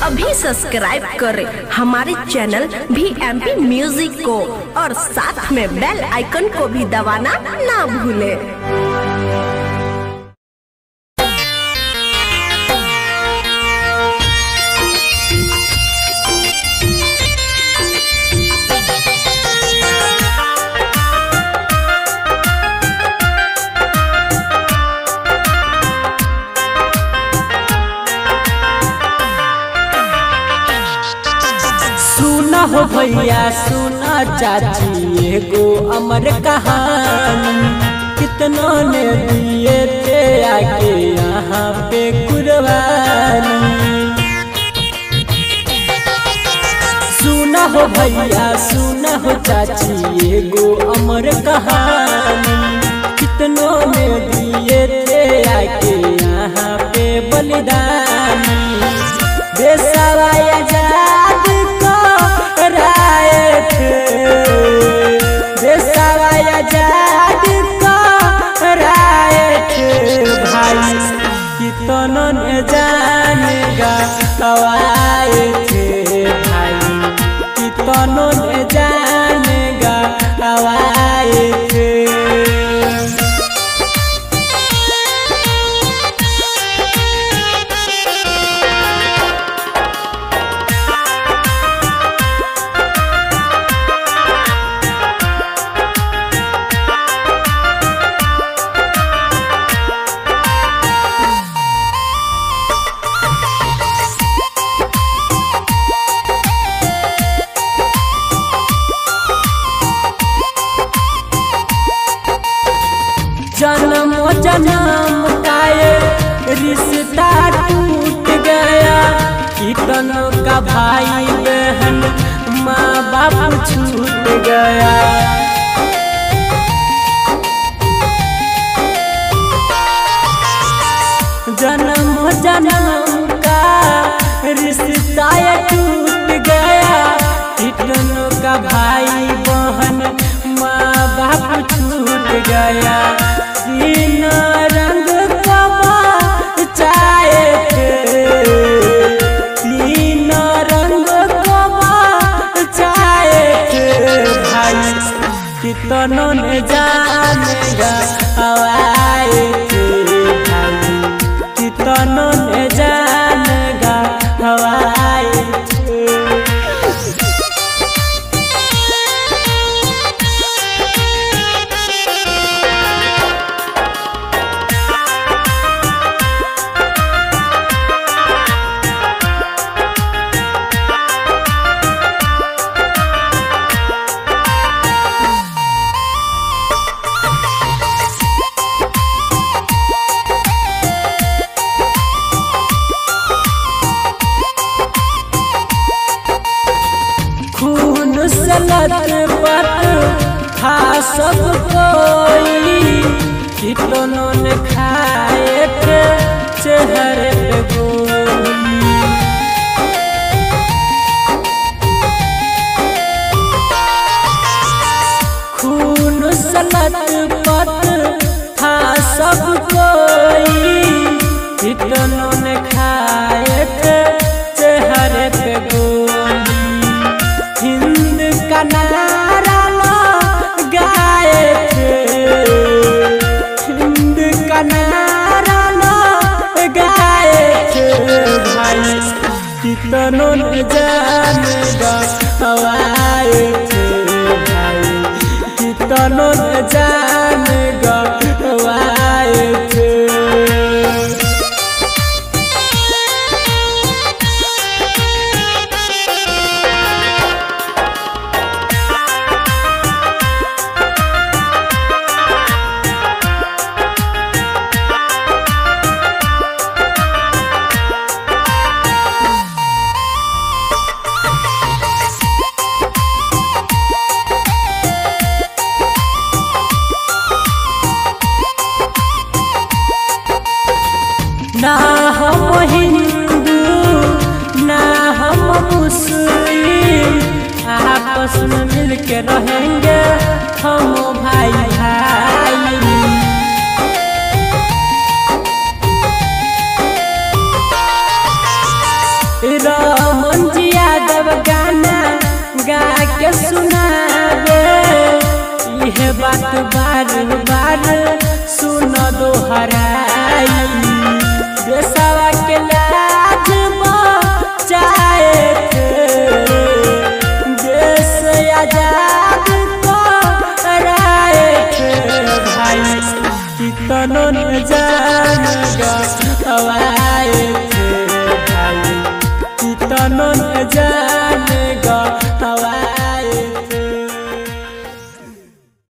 अभी सब्सक्राइब करें हमारे चैनल VMP म्यूजिक को और साथ में बेल आइकन को भी दबाना ना भूलें। सुना हो भैया सुना चाची एगो अमर कहानी, कितनों ने दिए थे आके यहाँ पे कुर्बानी। सुना हो भैया सुना हो चाची एगो अमर कहानी, कितनों ने दिए थे आके यहाँ पे बलिदानी। देशवा आजाद कराए थे, देशवा आजाद कराए थे भाई, कितनों ने जानेगा गवाए थे भाई, कितनों ने जानेगा गवाए थे। जन्म जन्म का ये रिश्ता टूट गया, कितनों का भाई बहन माँ बाप छूट गया। जन्म जन्म का रिश्ता टूट गया, कितनों का भाई बहन माँ बाप छूट गया। तीन रंग चाहे थे, तीन रंग चाहे थे भाई, कितनों ने जानेगा आए थे भाई, कितनों ने जानेगा आए थे। लत था सब कोई, कितनों ने खाए थे चेहरे पे गोली। खून सलत पत था सब कोई, कितनों ने खाए थे चेहरे पे गोली। हिंद का नारा गाए थे, हिंद का नारा गाए थे भाई, कितनों ने जानेगा आए थे भाई, कितनों ने जानेगा आए थे। ना हम हिंदू ना हम मुस्लिम, आपस में मिलके रहेंगे हम भाई भाई। रमन जी यादव गाना गा के सुनाबे यह बात बार बार सुन दोहराई देशवा के लाज बचाए थे देश आजाद कराए थे भाई कितनों न जान